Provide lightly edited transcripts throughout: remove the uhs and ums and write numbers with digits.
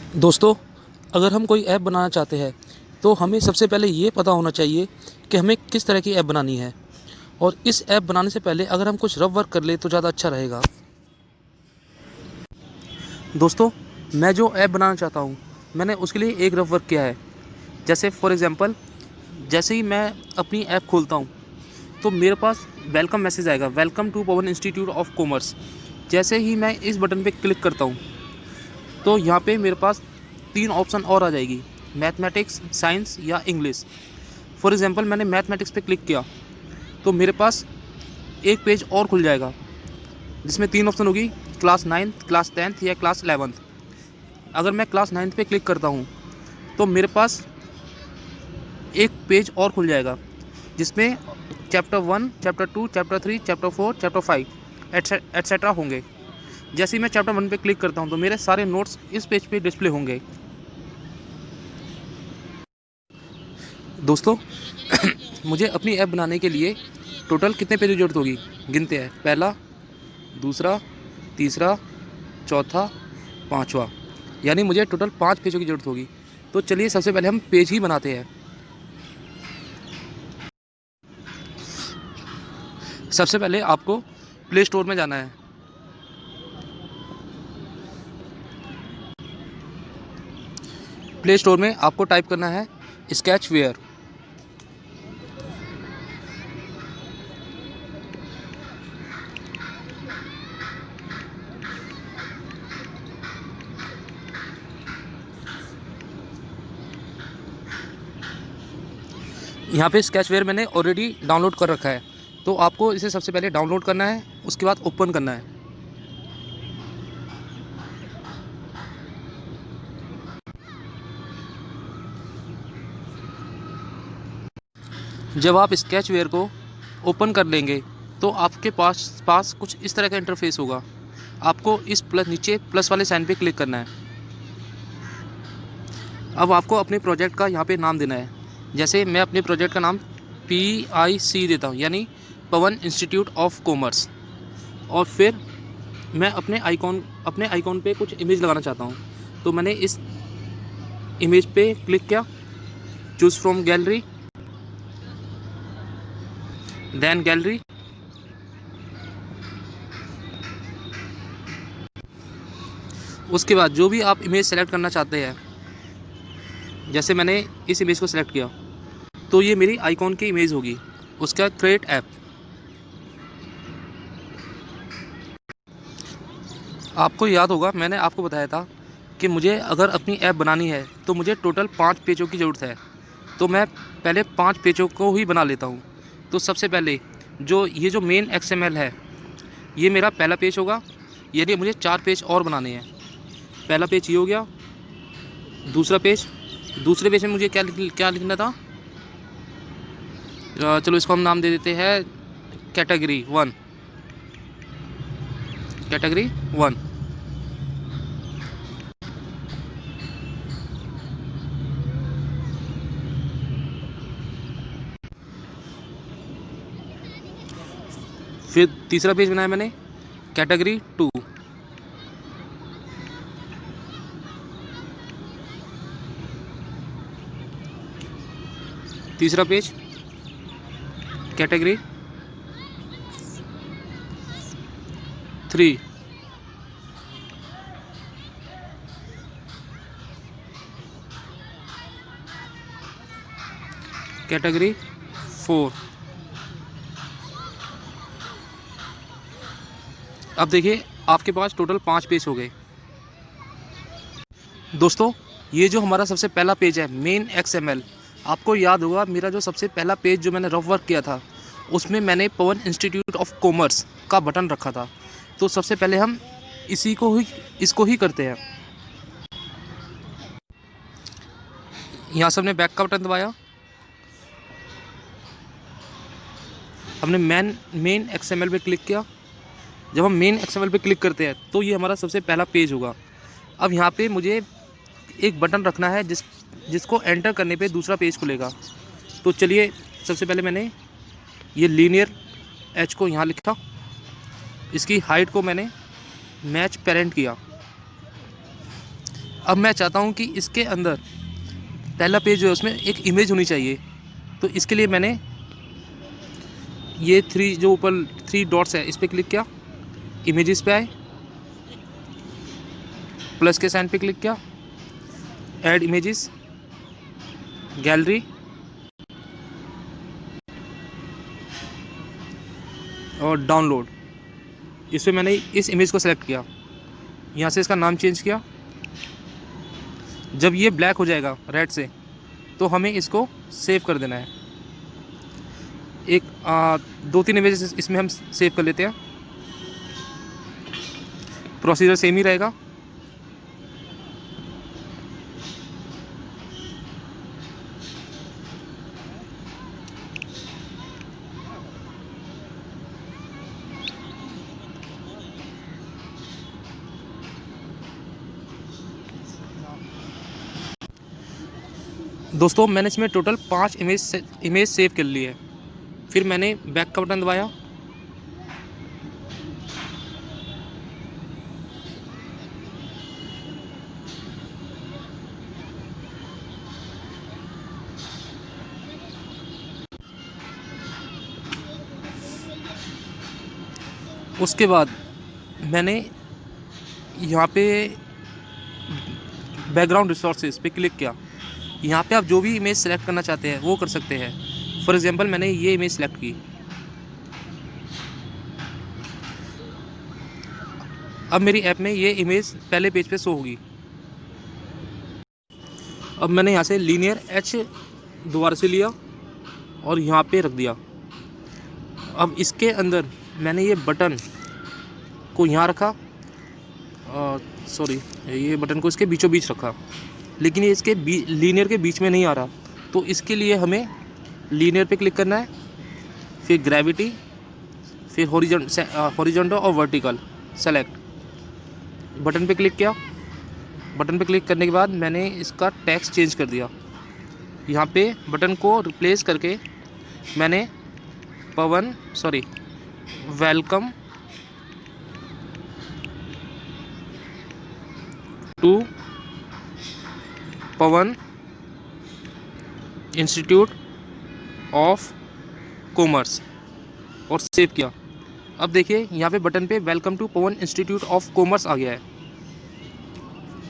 दोस्तों, अगर हम कोई ऐप बनाना चाहते हैं तो हमें सबसे पहले ये पता होना चाहिए कि हमें किस तरह की ऐप बनानी है। और इस ऐप बनाने से पहले अगर हम कुछ रफ वर्क कर ले तो ज़्यादा अच्छा रहेगा। दोस्तों, मैं जो ऐप बनाना चाहता हूँ मैंने उसके लिए एक रफ वर्क किया है। जैसे फॉर एग्ज़ाम्पल, जैसे ही मैं अपनी ऐप खोलता हूँ तो मेरे पास वेलकम मैसेज आएगा, welcome to Pawan institute of commerce. जैसे ही मैं इस बटन पे क्लिक करता हूँ तो यहाँ पे मेरे पास 3 ऑप्शन और आ जाएगी, मैथमेटिक्स, साइंस या इंग्लिश। फॉर एग्ज़ाम्पल, मैंने मैथमेटिक्स पे क्लिक किया तो मेरे पास एक पेज और खुल जाएगा जिसमें 3 ऑप्शन होगी, क्लास 9th, क्लास 10th या क्लास 11th। अगर मैं क्लास 9th पे क्लिक करता हूँ तो मेरे पास एक पेज और खुल जाएगा जिसमें chapter 1, chapter 2, chapter 3, chapter 4, chapter 5 etcetera होंगे। जैसे ही मैं चैप्टर 1 पे क्लिक करता हूँ तो मेरे सारे नोट्स इस पेज पे डिस्प्ले होंगे। दोस्तों, मुझे अपनी ऐप बनाने के लिए टोटल कितने पेज की ज़रूरत होगी गिनते हैं। पहला, दूसरा, तीसरा, चौथा, पाँचवा, यानी मुझे टोटल 5 पेजों की ज़रूरत होगी। तो चलिए सबसे पहले हम पेज ही बनाते हैं। सबसे पहले आपको प्ले स्टोर में जाना है। प्ले स्टोर में आपको टाइप करना है स्केचवेयर। यहाँ पे स्केचवेयर मैंने ऑलरेडी डाउनलोड कर रखा है, तो आपको इसे सबसे पहले डाउनलोड करना है, उसके बाद ओपन करना है। जब आप स्केचवेयर को ओपन कर लेंगे तो आपके पास कुछ इस तरह का इंटरफेस होगा। आपको इस नीचे प्लस वाले साइन पे क्लिक करना है। अब आपको अपने प्रोजेक्ट का यहाँ पे नाम देना है। जैसे मैं अपने प्रोजेक्ट का नाम PIC देता हूँ, यानी पवन इंस्टीट्यूट ऑफ कॉमर्स। और फिर मैं अपने आइकॉन पे कुछ इमेज लगाना चाहता हूँ, तो मैंने इस इमेज पे क्लिक किया, choose from gallery, then gallery. उसके बाद जो भी आप इमेज सेलेक्ट करना चाहते हैं, जैसे मैंने इस इमेज को सेलेक्ट किया तो ये मेरी आइकॉन की इमेज होगी। उसका क्रिएट ऐप। आपको याद होगा मैंने आपको बताया था कि मुझे अगर अपनी ऐप बनानी है तो मुझे टोटल 5 पेजों की ज़रूरत है। तो मैं पहले 5 पेजों को ही बना लेता हूँ। तो सबसे पहले ये जो मेन XML है, ये मेरा पहला पेज होगा। यानी मुझे 4 पेज और बनाने हैं। पहला पेज ये हो गया। दूसरा पेज, दूसरे पेज में मुझे क्या लिखना था, चलो इसको हम नाम दे देते हैं कैटेगरी 1। कैटेगरी 1। फिर तीसरा पेज बनाया मैंने, कैटेगरी 2। तीसरा पेज, कैटेगरी 3। कैटेगरी 4। अब देखिए आपके पास टोटल 5 पेज हो गए। दोस्तों, ये जो हमारा सबसे पहला पेज है मेन XML, आपको याद होगा मेरा जो सबसे पहला पेज जो मैंने रफ वर्क किया था उसमें मैंने पवन इंस्टीट्यूट ऑफ कॉमर्स का बटन रखा था। तो सबसे पहले हम इसको ही करते हैं। यहाँ से हमने बैक का बटन दबाया, हमने मेन XML पे क्लिक किया। जब हम मेन XML पे क्लिक करते हैं तो ये हमारा सबसे पहला पेज होगा। अब यहाँ पे मुझे एक बटन रखना है जिसको एंटर करने पे दूसरा पेज खुलेगा। तो चलिए सबसे पहले मैंने ये लीनियर H को यहाँ लिखा, इसकी हाइट को मैंने मैच पेरेंट किया। अब मैं चाहता हूँ कि इसके अंदर पहला पेज जो है उसमें एक इमेज होनी चाहिए। तो इसके लिए मैंने ये जो ऊपर 3 डॉट्स है इस पर क्लिक किया, इमेजेस पे आए, प्लस के साइन पे क्लिक किया, ऐड इमेजेस, गैलरी और डाउनलोड। इस पर मैंने इस इमेज को सेलेक्ट किया, यहाँ से इसका नाम चेंज किया। जब ये ब्लैक हो जाएगा रेड से तो हमें इसको सेव कर देना है। एक 2-3 इमेजेस इसमें हम सेव कर लेते हैं। प्रोसीजर सेम ही रहेगा। दोस्तों मैंने इसमें टोटल 5 इमेज सेव कर ली है। फिर मैंने बैक का बटन दबाया, उसके बाद मैंने यहाँ पे बैकग्राउंड रिसोर्सेज पे क्लिक किया। यहाँ पे आप जो भी इमेज सेलेक्ट करना चाहते हैं वो कर सकते हैं। फॉर एग्जांपल मैंने ये इमेज सेलेक्ट की। अब मेरी ऐप में ये इमेज पहले पेज पे शो होगी। अब मैंने यहाँ से लीनियर एच दोबारा से लिया और यहाँ पे रख दिया। अब इसके अंदर मैंने ये बटन को यहाँ रखा, ये बटन को इसके बीचों बीच रखा, लेकिन ये इसके लीनियर के बीच में नहीं आ रहा। तो इसके लिए हमें लीनियर पे क्लिक करना है, फिर ग्रेविटी, फिर हॉरिजॉन्टल और वर्टिकल सेलेक्ट। बटन पे क्लिक किया। बटन पे क्लिक करने के बाद मैंने इसका टेक्स्ट चेंज कर दिया। यहाँ पे बटन को रिप्लेस करके मैंने welcome to Pawan institute of commerce और सेव किया। अब देखिए यहाँ पे बटन पे welcome to Pawan institute of commerce आ गया है।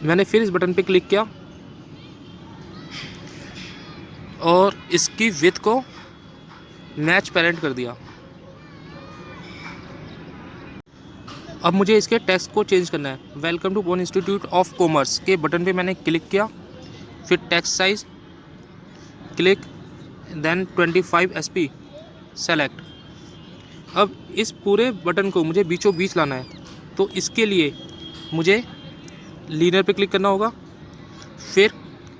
मैंने फिर इस बटन पे क्लिक किया और इसकी विड्थ को मैच पेरेंट कर दिया। अब मुझे इसके टेक्स्ट को चेंज करना है। Welcome to Pawan institute of commerce के बटन पे मैंने क्लिक किया, फिर text size click, then 25 SP select. अब इस पूरे बटन को मुझे बीचों बीच लाना है, तो इसके लिए मुझे लीनियर पे क्लिक करना होगा, फिर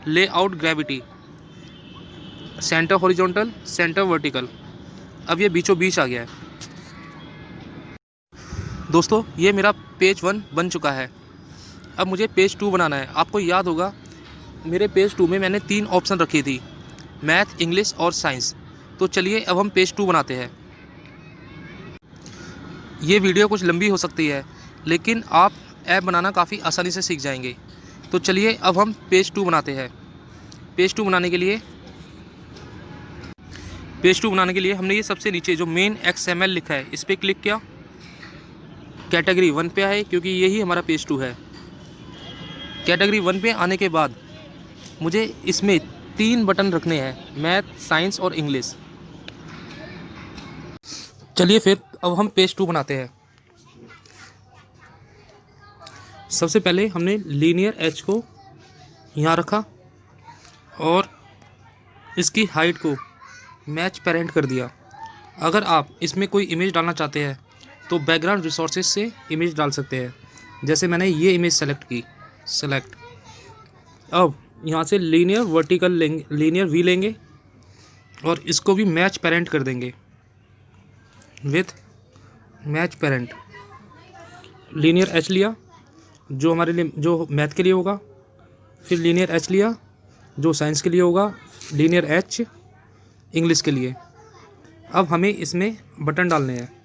layout gravity, centre horizontal, centre vertical. अब ये बीचों बीच आ गया है। दोस्तों ये मेरा पेज 1 बन चुका है। अब मुझे पेज 2 बनाना है। आपको याद होगा मेरे पेज 2 में मैंने 3 ऑप्शन रखी थी, मैथ, इंग्लिश और साइंस। तो चलिए अब हम पेज 2 बनाते हैं। ये वीडियो कुछ लंबी हो सकती है, लेकिन आप ऐप बनाना काफ़ी आसानी से सीख जाएंगे। तो चलिए अब हम पेज 2 बनाते हैं। पेज 2 बनाने के लिए हमने ये सबसे नीचे जो मेन XML लिखा है इस पर क्लिक किया। कैटेगरी 1 पे आए क्योंकि यही हमारा पेज 2 है। कैटेगरी 1 पे आने के बाद मुझे इसमें 3 बटन रखने हैं, मैथ, साइंस और इंग्लिश। चलिए फिर अब हम पेज 2 बनाते हैं। सबसे पहले हमने लीनियर एच को यहाँ रखा और इसकी हाइट को मैच पेरेंट कर दिया। अगर आप इसमें कोई इमेज डालना चाहते हैं तो बैकग्राउंड रिसोर्सेज से इमेज डाल सकते हैं। जैसे मैंने ये इमेज सेलेक्ट की, सेलेक्ट। अब यहाँ से लीनियर वर्टिकल लेंगे, लीनियर वी लेंगे और इसको भी मैच पेरेंट कर देंगे with match parent. Linear H लिया जो हमारे लिए, जो मैथ के लिए होगा, फिर लीनियर एच लिया जो साइंस के लिए होगा, लीनियर एच इंग्लिश के लिए। अब हमें इसमें बटन डालने हैं।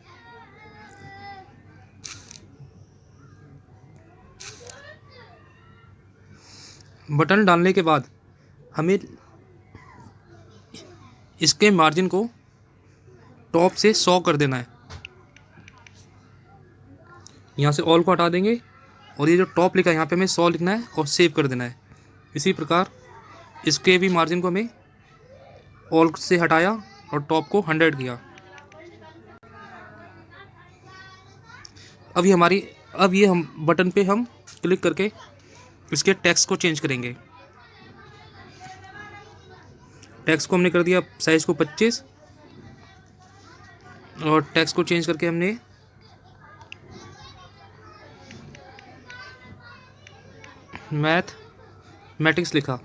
बटन डालने के बाद हमें इसके मार्जिन को टॉप से 100 कर देना है। यहाँ से ऑल को हटा देंगे और ये जो टॉप लिखा है यहाँ पे हमें 100 लिखना है और सेव कर देना है। इसी प्रकार इसके भी मार्जिन को हमें ऑल से हटाया और टॉप को 100 किया। अब ये हम बटन पे हम क्लिक करके इसके टेक्स्ट को चेंज करेंगे। टेक्स्ट को हमने कर दिया साइज को 25 और टेक्स्ट को चेंज करके हमने मैथमेटिक्स लिखा।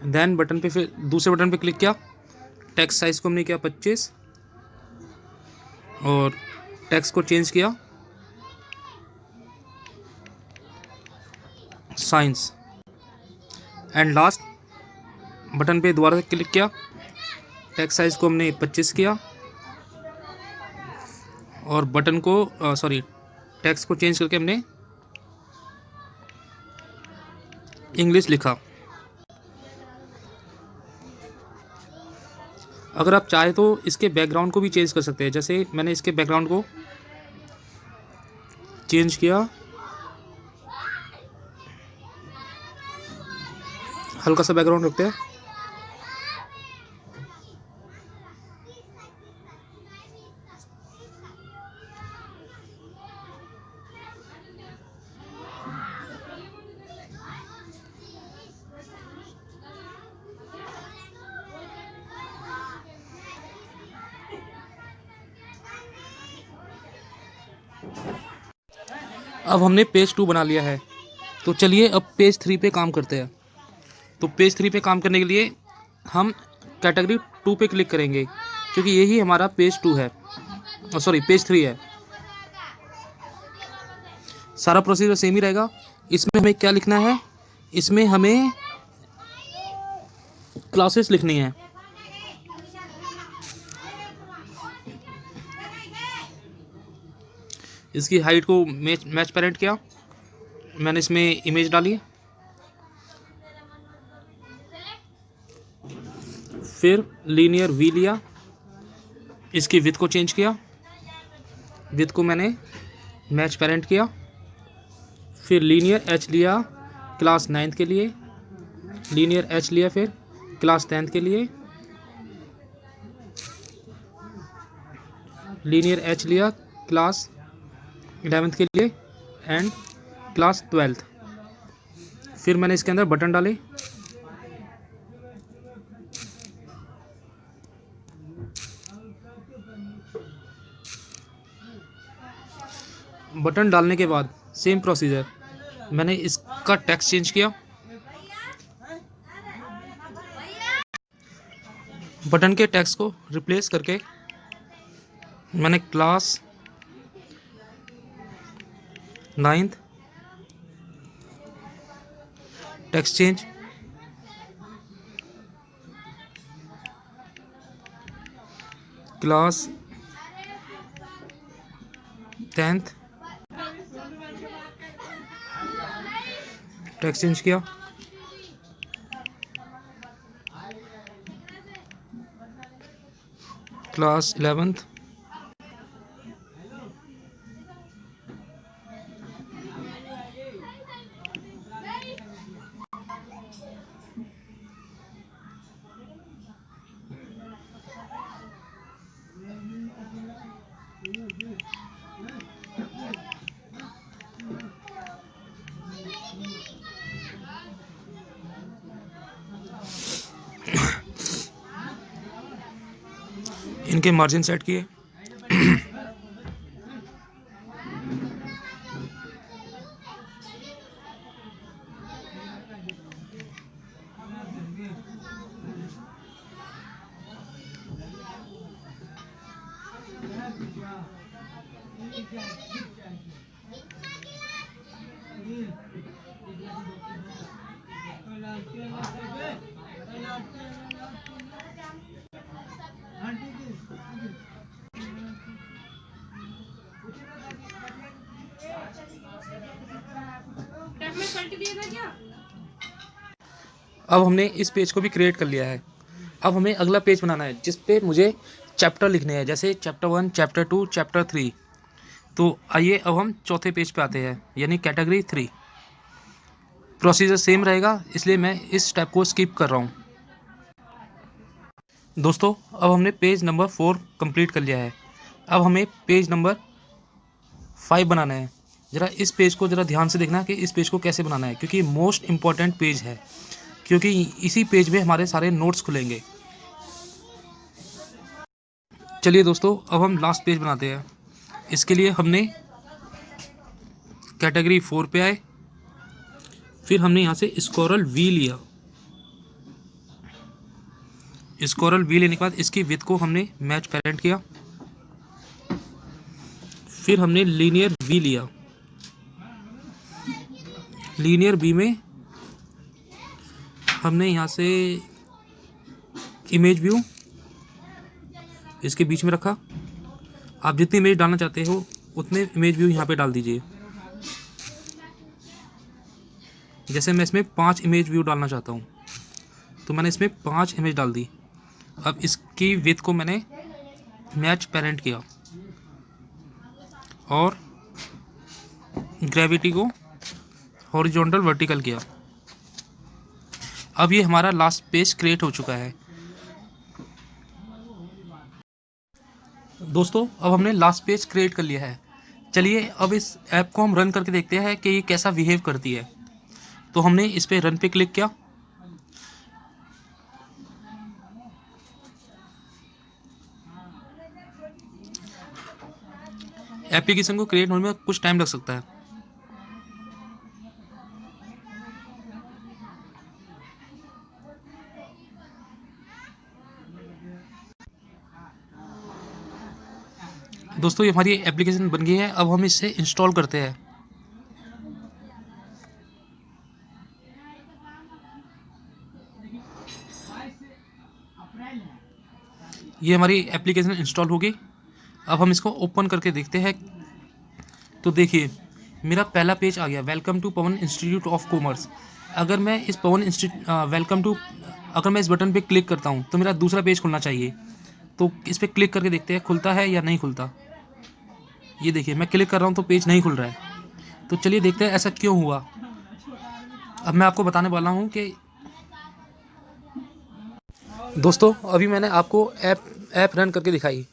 देन बटन पे फिर दूसरे बटन पे क्लिक किया, टेक्स्ट साइज को हमने किया 25 और टेक्स्ट को चेंज किया साइंस। एंड लास्ट बटन पे दोबारा से क्लिक किया, टेक्स्ट साइज को हमने 25 किया और बटन को टेक्स्ट को चेंज करके हमने इंग्लिश लिखा। अगर आप चाहे तो इसके बैकग्राउंड को भी चेंज कर सकते हैं। जैसे मैंने इसके बैकग्राउंड को चेंज किया, हल्का सा बैकग्राउंड रखते हैं। अब हमने पेज 2 बना लिया है, तो चलिए अब पेज 3 पे काम करते हैं। तो पेज 3 पे काम करने के लिए हम कैटेगरी 2 पे क्लिक करेंगे, क्योंकि यही हमारा पेज 2 है, पेज 3 है। सारा प्रोसीजर सेम ही रहेगा। इसमें हमें क्या लिखना है, इसमें हमें क्लासेस लिखनी है। इसकी हाइट को मैच पेरेंट किया, मैंने इसमें इमेज डाली, फिर लीनियर वी लिया, इसकी विड्थ को चेंज किया, विड्थ को मैंने मैच पेरेंट किया, फिर लीनियर एच लिया क्लास 9th के लिए, लीनियर एच लिया फिर क्लास 10th के लिए, लीनियर एच लिया क्लास 11th के लिए एंड क्लास 12th। फिर मैंने इसके अंदर बटन डाले, बटन डालने के बाद सेम प्रोसीजर, मैंने इसका टेक्स्ट चेंज किया, बटन के टेक्स्ट को रिप्लेस करके मैंने class 9th text change, class 10th text change किया, क्लास 11th इनके मार्जिन सेट किए। टैब में पलट दिएगा क्या? अब हमने इस पेज को भी क्रिएट कर लिया है। अब हमें अगला पेज बनाना है जिस पे मुझे चैप्टर लिखने हैं, जैसे चैप्टर 1, चैप्टर 2, चैप्टर 3। तो आइए अब हम चौथे पेज पे आते हैं, यानी कैटेगरी 3। प्रोसीजर सेम रहेगा, इसलिए मैं इस स्टेप को स्किप कर रहा हूँ। दोस्तों, अब हमने पेज नंबर 4 कंप्लीट कर लिया है। अब हमें पेज नंबर 5 बनाना है। ज़रा इस पेज को ज़रा ध्यान से देखना कि इस पेज को कैसे बनाना है, क्योंकि मोस्ट इम्पॉर्टेंट पेज है, क्योंकि इसी पेज में हमारे सारे नोट्स खुलेंगे। चलिए दोस्तों, अब हम लास्ट पेज बनाते हैं। इसके लिए हमने कैटेगरी 4 पे आए, फिर हमने यहाँ से स्क्रोल वी लिया। स्क्रोल वी लेने के बाद इसकी विड्थ को हमने मैच पेरेंट किया। फिर हमने लीनियर वी लिया। लीनियर वी में हमने यहाँ से इमेज व्यू इसके बीच में रखा। आप जितनी इमेज डालना चाहते हो उतने इमेज व्यू यहाँ पे डाल दीजिए। जैसे मैं इसमें 5 इमेज व्यू डालना चाहता हूँ, तो मैंने इसमें 5 इमेज डाल दी। अब इसकी विड्थ को मैंने मैच पेरेंट किया और ग्रेविटी को हॉरिजॉन्टल वर्टिकल किया। अब ये हमारा लास्ट पेज क्रिएट हो चुका है। दोस्तों, अब हमने लास्ट पेज क्रिएट कर लिया है। चलिए अब इस ऐप को हम रन करके देखते हैं कि ये कैसा बिहेव करती है। तो हमने इस पे रन पे क्लिक किया। एप्लीकेशन को क्रिएट होने में कुछ टाइम लग सकता है। दोस्तों, ये हमारी एप्लीकेशन बन गई है। अब हम इसे इंस्टॉल करते हैं। ये हमारी एप्लीकेशन इंस्टॉल हो गई। अब हम इसको ओपन करके देखते हैं। तो देखिए, मेरा पहला पेज आ गया, welcome to Pawan institute of commerce. अगर मैं इस अगर मैं इस बटन पे क्लिक करता हूँ तो मेरा दूसरा पेज खुलना चाहिए। तो इस पर क्लिक करके देखते हैं खुलता है या नहीं खुलता। ये देखिए, मैं क्लिक कर रहा हूँ तो पेज नहीं खुल रहा है। तो चलिए देखते हैं ऐसा क्यों हुआ। अब मैं आपको बताने वाला हूँ कि दोस्तों, अभी मैंने आपको ऐप रन करके दिखाई,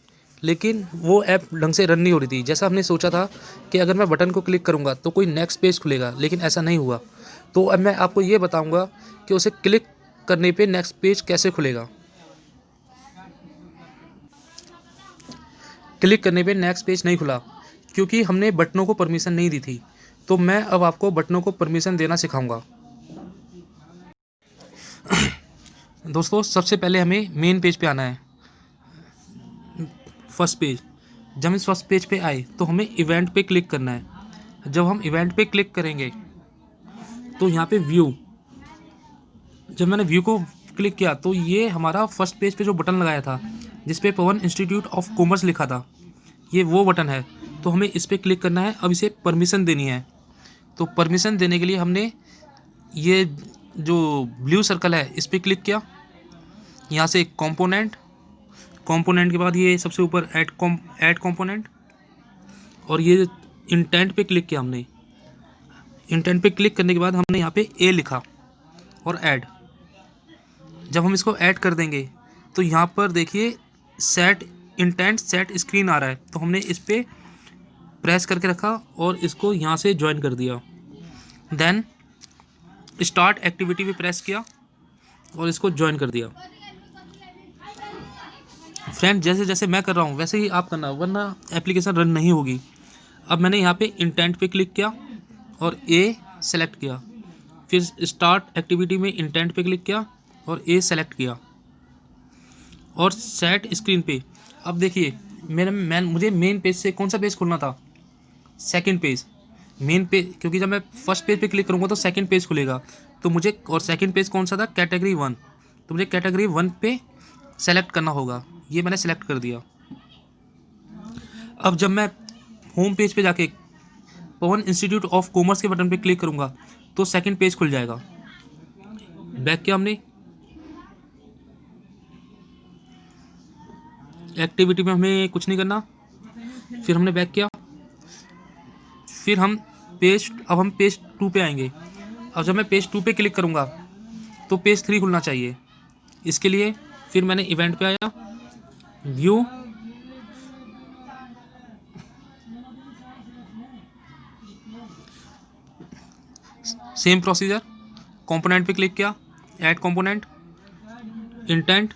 लेकिन वो ऐप ढंग से रन नहीं हो रही थी। जैसा हमने सोचा था कि अगर मैं बटन को क्लिक करूँगा तो कोई नेक्स्ट पेज खुलेगा, लेकिन ऐसा नहीं हुआ। तो अब मैं आपको ये बताऊँगा कि उसे क्लिक करने पे नेक्स्ट पेज कैसे खुलेगा। क्लिक करने पे नेक्स्ट पेज नहीं खुला क्योंकि हमने बटनों को परमिशन नहीं दी थी। तो मैं अब आपको बटनों को परमिशन देना सिखाऊंगा। दोस्तों, सबसे पहले हमें मेन पेज पे आना है, फर्स्ट पेज। जब हम इस फर्स्ट पेज पे आए तो हमें इवेंट पे क्लिक करना है। जब हम इवेंट पे क्लिक करेंगे तो यहाँ पे व्यू, जब मैंने व्यू को क्लिक किया तो ये हमारा फर्स्ट पेज पे जो बटन लगाया था जिस पे पवन इंस्टीट्यूट ऑफ कॉमर्स लिखा था, ये वो बटन है। तो हमें इस पर क्लिक करना है। अब इसे परमिशन देनी है। तो परमिशन देने के लिए हमने ये जो ब्लू सर्कल है इस पर क्लिक किया। यहाँ से कंपोनेंट के बाद ये सबसे ऊपर ऐड कंपोनेंट, और ये इंटेंट पे क्लिक किया हमने। इंटेंट पे क्लिक करने के बाद हमने यहाँ पे ए लिखा और ऐड। जब हम इसको ऐड कर देंगे तो यहाँ पर देखिए सेट इंटेंट सेट स्क्रीन आ रहा है। तो हमने इस पर प्रेस करके रखा और इसको यहाँ से ज्वाइन कर दिया। देन स्टार्ट एक्टिविटी पे प्रेस किया और इसको ज्वाइन कर दिया। फ्रेंड, जैसे जैसे मैं कर रहा हूँ वैसे ही आप करना, वरना एप्लीकेशन रन नहीं होगी। अब मैंने यहाँ पे इंटेंट पे क्लिक किया और ए सेलेक्ट किया। फिर स्टार्ट एक्टिविटी में इंटेंट पे क्लिक किया और ए सेलेक्ट किया और सेट स्क्रीन पे। अब देखिए मुझे मेन पेज से कौन सा पेज खोलना था, सेकंड पेज। मेन पेज, क्योंकि जब मैं फर्स्ट पेज पे क्लिक करूँगा तो सेकंड पेज खुलेगा। तो मुझे, और सेकंड पेज कौन सा था, कैटेगरी 1। तो मुझे कैटेगरी 1 पे सेलेक्ट करना होगा। ये मैंने सेलेक्ट कर दिया। अब जब मैं होम पेज पे जाके पवन इंस्टीट्यूट ऑफ कॉमर्स के बटन पे क्लिक करूँगा तो सेकंड पेज खुल जाएगा। बैक किया हमने, एक्टिविटी में हमें कुछ नहीं करना, फिर हमने बैक किया, फिर हम अब हम पेज 2 पे आएंगे। अब जब मैं पेज 2 पे क्लिक करूँगा तो पेज 3 खुलना चाहिए। इसके लिए फिर मैंने इवेंट पे आया, व्यू, सेम प्रोसीजर, कंपोनेंट पे क्लिक किया, ऐड कंपोनेंट, इंटेंट,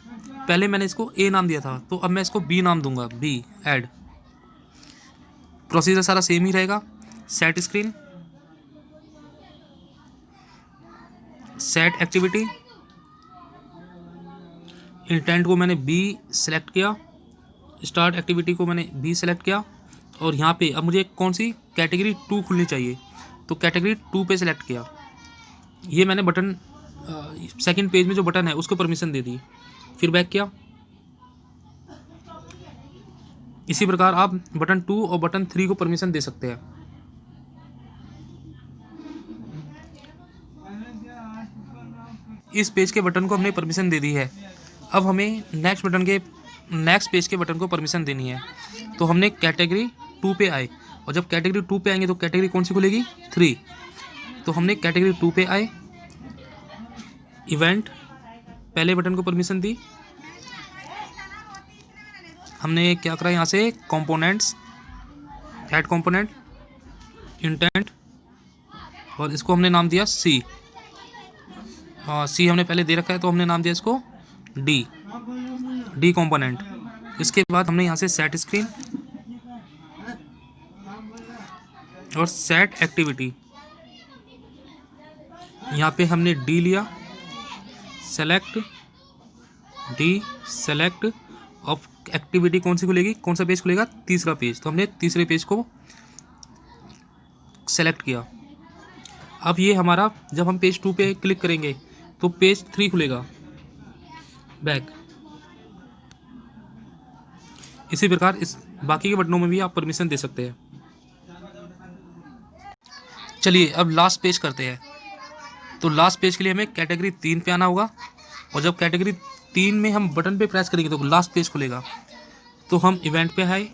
पहले मैंने इसको ए नाम दिया था तो अब मैं इसको बी नाम दूंगा, बी, ऐड। प्रोसीजर सारा सेम ही रहेगा। Set screen, set activity, intent को मैंने बी सेलेक्ट किया, स्टार्ट एक्टिविटी को मैंने बी सेलेक्ट किया, और यहाँ पे अब मुझे कौन सी कैटेगरी 2 खुलनी चाहिए तो कैटेगरी 2 पे सेलेक्ट किया। ये मैंने बटन सेकंड पेज में जो बटन है उसको परमिशन दे दी, फिर बैक किया। इसी प्रकार आप बटन 2 और बटन 3 को परमिशन दे सकते हैं। इस पेज के बटन को हमने परमिशन दे दी है। अब हमें नेक्स्ट पेज के बटन को परमिशन देनी है। तो हमने कैटेगरी 2 पे आए, और जब कैटेगरी 2 पे आएंगे तो कैटेगरी कौन सी खुलेगी, 3। तो हमने कैटेगरी 2 पे आए, इवेंट, पहले बटन को परमिशन दी, हमने क्या करा यहाँ से कंपोनेंट्स, ऐड कंपोनेंट, इंटेंट, और इसको हमने नाम दिया सी। सी हमने पहले दे रखा है तो हमने नाम दिया इसको डी कंपोनेंट। इसके बाद हमने यहाँ से सेट स्क्रीन और सेट एक्टिविटी, यहाँ पे हमने डी लिया, select D, select, of activity कौन सी खुलेगी, कौन सा पेज खुलेगा, तीसरा पेज, तो हमने तीसरे पेज को सेलेक्ट किया। अब ये हमारा जब हम पेज 2 पे क्लिक करेंगे तो पेज 3 खुलेगा, बैक। इसी प्रकार इस बाकी के बटनों में भी आप परमिशन दे सकते हैं। चलिए अब लास्ट पेज करते हैं। तो लास्ट पेज के लिए हमें कैटेगरी 3 पे आना होगा, और जब कैटेगरी 3 में हम बटन पे प्रेस करेंगे तो लास्ट पेज खुलेगा। तो हम इवेंट पे आए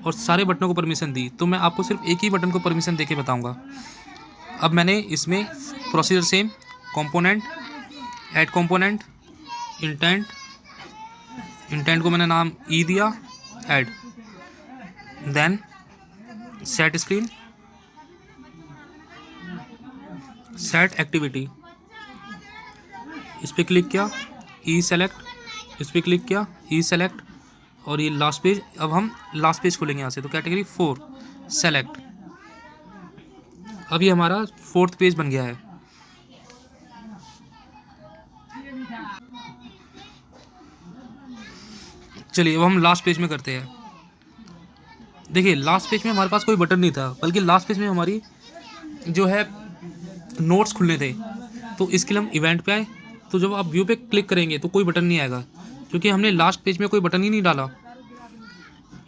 और सारे बटनों को परमिशन दी। तो मैं आपको सिर्फ एक ही बटन को परमिशन देके बताऊंगा। अब मैंने इसमें procedure same, component, add component, intent को मैंने नाम ई दिया, add, then set screen, set activity, इस पर क्लिक किया, ई सेलेक्ट, इस पर क्लिक किया, ई सेलेक्ट, और ये लास्ट पेज। अब हम लास्ट पेज खोलेंगे यहाँ से, तो कैटेगरी 4 सेलेक्ट। अब ये हमारा 4th पेज बन गया है। चलिए अब हम लास्ट पेज में करते हैं। देखिए लास्ट पेज में हमारे पास कोई बटन नहीं था, बल्कि लास्ट पेज में हमारी जो है नोट्स खुलने थे। तो इसके लिए हम इवेंट पे आए, तो जब आप व्यू पे क्लिक करेंगे तो कोई बटन नहीं आएगा, क्योंकि हमने लास्ट पेज में कोई बटन ही नहीं डाला।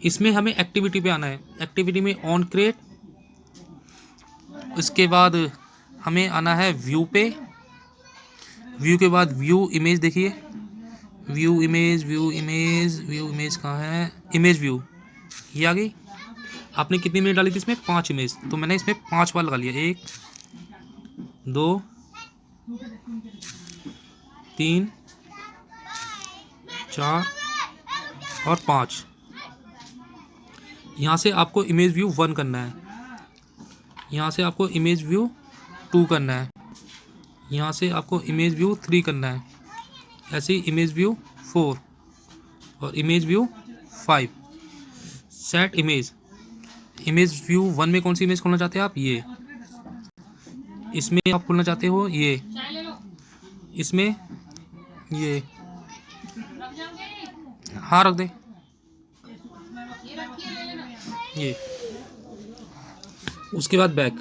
इसमें हमें एक्टिविटी पे आना है, एक्टिविटी में ऑन क्रिएट, इसके बाद हमें आना है व्यू पे, व्यू के बाद व्यू इमेज, देखिए व्यू इमेज कहाँ है, इमेज व्यू, ये आ गई। आपने कितनी इमेज डाली थी इसमें, 5 इमेज, तो मैंने इसमें 5 बार लगा लिया, 1 2 3 4 और 5। यहाँ से आपको इमेज व्यू 1 करना है, यहाँ से आपको इमेज व्यू 2 करना है, यहाँ से आपको इमेज व्यू 3 करना है, ऐसे ही इमेज व्यू 4 और image view 5। Set image view 1 में कौन सी इमेज खोलना चाहते हैं आप, ये, इसमें आप खोलना चाहते हो ये, इसमें ये, हाँ रख दे ये। उसके बाद बैक।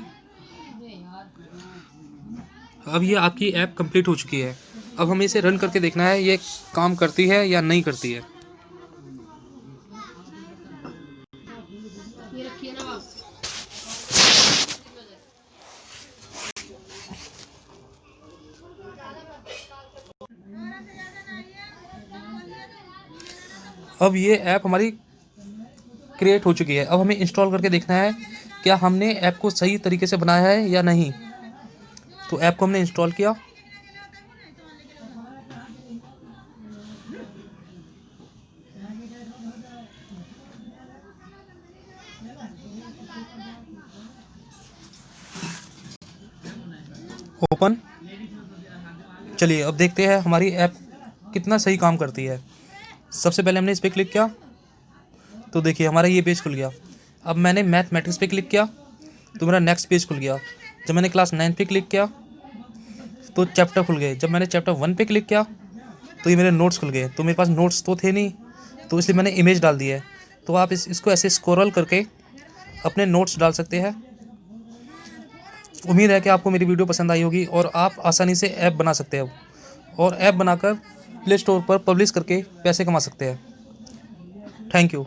अब ये आपकी ऐप कंप्लीट हो चुकी है। अब हमें इसे रन करके देखना है ये काम करती है या नहीं करती है। अब ये ऐप हमारी क्रिएट हो चुकी है। अब हमें इंस्टॉल करके देखना है क्या हमने ऐप को सही तरीके से बनाया है या नहीं। तो ऐप को हमने इंस्टॉल किया। ओपन। चलिए अब देखते हैं हमारी ऐप कितना सही काम करती है। सबसे पहले हमने इस पर क्लिक किया तो देखिए हमारा ये पेज खुल गया। अब मैंने मैथमेटिक्स पे क्लिक किया तो मेरा नेक्स्ट पेज खुल गया। जब मैंने क्लास 9 पे क्लिक किया तो चैप्टर खुल गए। जब मैंने चैप्टर 1 पे क्लिक किया तो ये मेरे नोट्स खुल गए। तो मेरे पास नोट्स तो थे नहीं, तो इसलिए मैंने इमेज डाल दी है। तो आप इसको ऐसे स्क्रॉल करके अपने नोट्स डाल सकते हैं। उम्मीद है कि आपको मेरी वीडियो पसंद आई होगी और आप आसानी से ऐप बना सकते हो और ऐप बनाकर प्ले स्टोर पर पब्लिश करके पैसे कमा सकते हैं। Thank you.